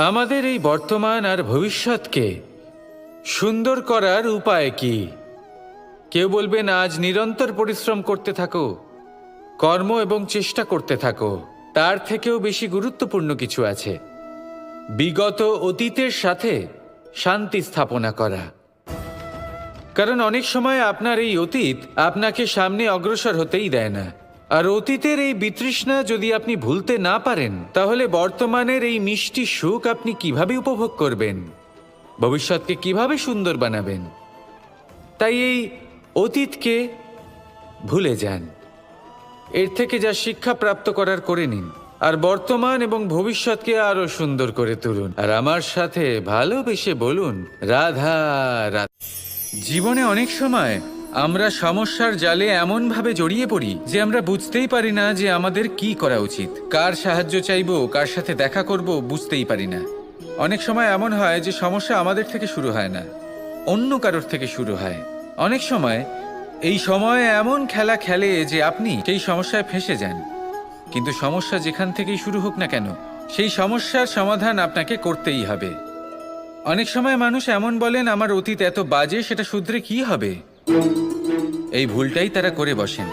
আমাদের এই বর্তমান আর ভবিষ্যৎকে সুন্দর করার উপায় কি? কেউ বলবেন আজ নিরন্তর পরিশ্রম করতে থাকো, কর্ম এবং চেষ্টা করতে থাকো। তার থেকেও বেশি গুরুত্বপূর্ণ কিছু আছে, বিগত অতীতের সাথে শান্তি স্থাপনা করা। কারণ অনেক সময় আপনার এই অতীত আপনাকে সামনে অগ্রসর হতেই দেয় না। আর অতীতের এই বিতৃষ্ণা যদি আপনি ভুলতে না পারেন, তাহলে বর্তমানের এই মিষ্টি সুখ আপনি কিভাবে উপভোগ করবেন, ভবিষ্যৎকে কিভাবে সুন্দর বানাবেন? তাই এই অতীতকে ভুলে যান, এর থেকে যা শিক্ষা প্রাপ্ত করার করে নিন, আর বর্তমান এবং ভবিষ্যৎকে আরো সুন্দর করে তুলুন। আর আমার সাথে ভালোবেসে বলুন, রাধা রাধা। জীবনে অনেক সময় আমরা সমস্যার জালে এমনভাবে জড়িয়ে পড়ি যে আমরা বুঝতেই পারি না যে আমাদের কি করা উচিত, কার সাহায্য চাইবো, কার সাথে দেখা করব, বুঝতেই পারি না। অনেক সময় এমন হয় যে সমস্যা আমাদের থেকে শুরু হয় না, অন্য কারোর থেকে শুরু হয়। অনেক সময় এই সময় এমন খেলা খেলে যে আপনি সেই সমস্যায় ফেঁসে যান। কিন্তু সমস্যা যেখান থেকেই শুরু হোক না কেন, সেই সমস্যার সমাধান আপনাকে করতেই হবে। অনেক সময় মানুষ এমন বলেন, আমার অতীত এত বাজে, সেটা শুধরে কি হবে? এই ভুলটাই তারা করে বসেন।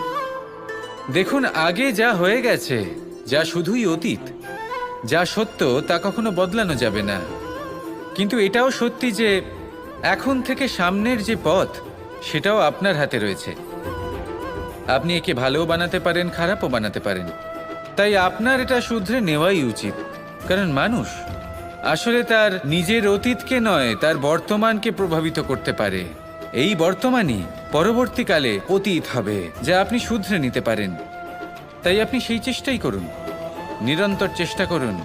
দেখুন, আগে যা হয়ে গেছে, যা শুধুই অতীত, যা সত্য তা কখনো বদলানো যাবে না। কিন্তু এটাও সত্যি যে এখন থেকে সামনের যে পথ, সেটাও আপনার হাতে রয়েছে। আপনি একে ভালোও বানাতে পারেন, খারাপও বানাতে পারেন। তাই আপনার এটা শুধরে নেওয়াই উচিত। কারণ মানুষ আসলে তার নিজের অতীতকে নয়, তার বর্তমানকে প্রভাবিত করতে পারে। এই বর্তমানই পরবর্তীকালে অতীত হবে, যা আপনি শুধরে নিতে পারেন। তাই আপনি সেই চেষ্টাই করুন, নিরন্তর চেষ্টা করুন।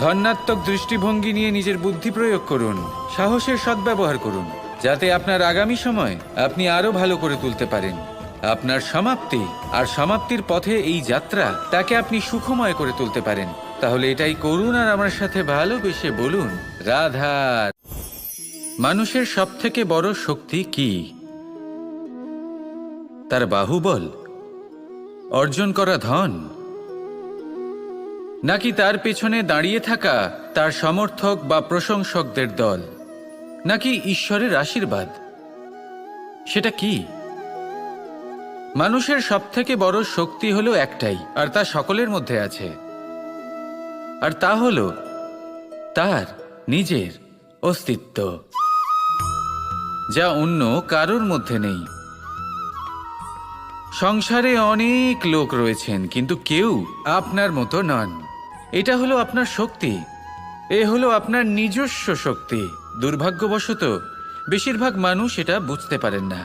ধন্যাত্মক দৃষ্টিভঙ্গি নিয়ে নিজের বুদ্ধি প্রয়োগ করুন, সাহসের সদ্ব্যবহার করুন, যাতে আপনার আগামী সময় আপনি আরো ভালো করে তুলতে পারেন। আপনার সমাপ্তি আর সমাপ্তির পথে এই যাত্রা, তাকে আপনি সুখময় করে তুলতে পারেন। তাহলে এটাই করুন আর আমার সাথে ভালোবেসে বলুন, রাধা। মানুষের সবথেকে বড় শক্তি কি? তার বাহুবল, অর্জন করা ধন, নাকি তার পেছনে দাঁড়িয়ে থাকা তার সমর্থক বা প্রশংসকদের দল, নাকি ঈশ্বরের আশীর্বাদ? সেটা কি? মানুষের সবথেকে বড় শক্তি হলো একটাই, আর তা সকলের মধ্যে আছে। আর তা হলো তার নিজের অস্তিত্ব, যা অন্য কারোর মধ্যে নেই। সংসারে অনেক লোক রয়েছেন, কিন্তু কেউ আপনার মতো নন। এটা হলো আপনার শক্তি, এ হলো আপনার নিজস্ব শক্তি। দুর্ভাগ্যবশত বেশিরভাগ মানুষ এটা বুঝতে পারেন না,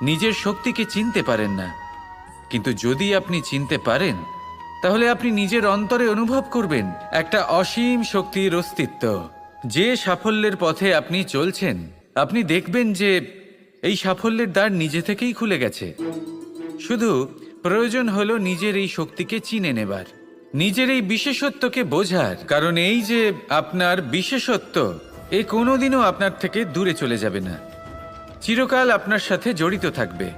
নিজের শক্তিকে চিনতে পারেন না। কিন্তু যদি আপনি চিনতে পারেন, তাহলে আপনি নিজের অন্তরে অনুভব করবেন একটা অসীম শক্তির অস্তিত্ব। যে সাফল্যের পথে আপনি চলছেন, আপনি দেখবেন যে এই সাফল্যের দ্বার নিজে থেকেই খুলে গেছে। শুধু প্রয়োজন হলো নিজের এই শক্তিকে চিনে নেবার, নিজের এই বিশেষত্বকে বোঝার। কারণ এই যে আপনার বিশেষত্ব, এ কোনোদিনও আপনার থেকে দূরে চলে যাবে না, চিরকাল আপনার সাথে জড়িত থাকবে।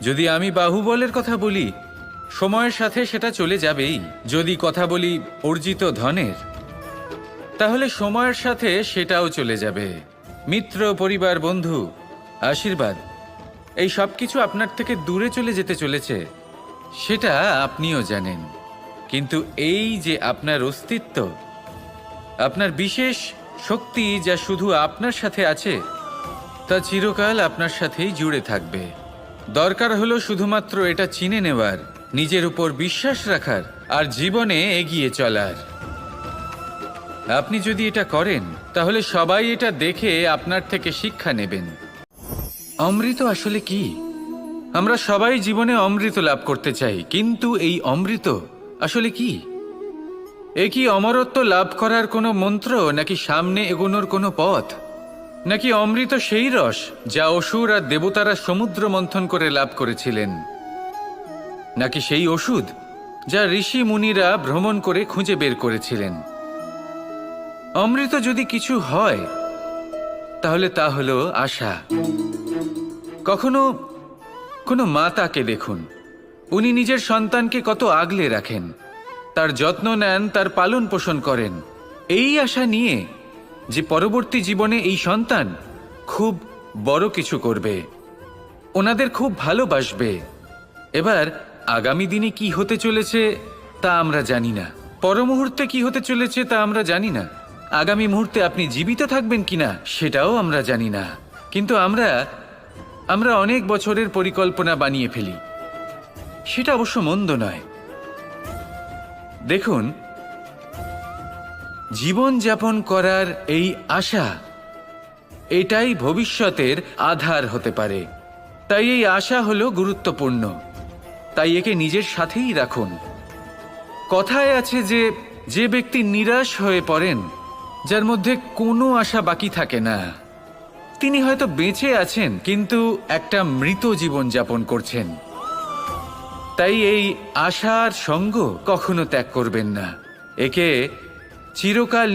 যদি আমি বাহুবলের কথা বলি, সময়ের সাথে সেটা চলে যাবেই। যদি কথা বলি অর্জিত ধনের, তাহলে সময়ের সাথে সেটাও চলে যাবে। মিত্র, পরিবার, বন্ধু, আশীর্বাদ, এই সব কিছু আপনার থেকে দূরে চলে যেতে চলেছে, সেটা আপনিও জানেন। কিন্তু এই যে আপনার অস্তিত্ব, আপনার বিশেষ শক্তি, যা শুধু আপনার সাথে আছে, তা চিরকাল আপনার সাথেই জুড়ে থাকবে। দরকার হলো শুধুমাত্র এটা চিনে নেওয়ার, নিজের উপর বিশ্বাস রাখার, আর জীবনে এগিয়ে চলার। আপনি যদি এটা করেন, তাহলে সবাই এটা দেখে আপনার থেকে শিক্ষা নেবেন। অমৃত আসলে কি? আমরা সবাই জীবনে অমৃত লাভ করতে চাই, কিন্তু এই অমৃত আসলে কি? এ কি অমরত্ব লাভ করার কোনো মন্ত্র, নাকি সামনে এগোনোর কোনো পথ? নাকি অমৃত সেই রস যা অসুর আর দেবতারা সমুদ্র মন্থন করে লাভ করেছিলেন? নাকি সেই ওষুধ যা ঋষি মুনিরা ভ্রমণ করে খুঁজে বের করেছিলেন? অমৃত যদি কিছু হয়, তাহলে তা হলো আশা। কখনো কোনো মাতাকে দেখুন, উনি নিজের সন্তানকে কত আগলে রাখেন, তার যত্ন নেন, তার পালন পোষণ করেন। এই আশা নিয়ে যে পরবর্তী জীবনে এই সন্তান খুব বড় কিছু করবে, ওনাদের খুব ভালোবাসবে। এবার আগামী দিনে কি হতে চলেছে তা আমরা জানি না, পর মুহূর্তে কি হতে চলেছে তা আমরা জানি না, আগামী মুহূর্তে আপনি জীবিত থাকবেন কিনা সেটাও আমরা জানি না। কিন্তু আমরা অনেক বছরের পরিকল্পনা বানিয়ে ফেলি, সেটা অবশ্য মন্দ নয়। দেখুন, জীবন যাপন করার এই আশা, এটাই ভবিষ্যতের আধার হতে পারে। তাই এই আশা হলো গুরুত্বপূর্ণ, তাই একে নিজের সাথেই রাখুন। কথায় আছে যে যে ব্যক্তি নিরাশ হয়ে পড়েন, যার মধ্যে কোনো আশা বাকি থাকে না, তিনি হয়তো বেঁচে আছেন কিন্তু একটা মৃত জীবন যাপন করছেন। তাই এই আশার সঙ্গ কখনো ত্যাগ করবেন না, একে চিরকাল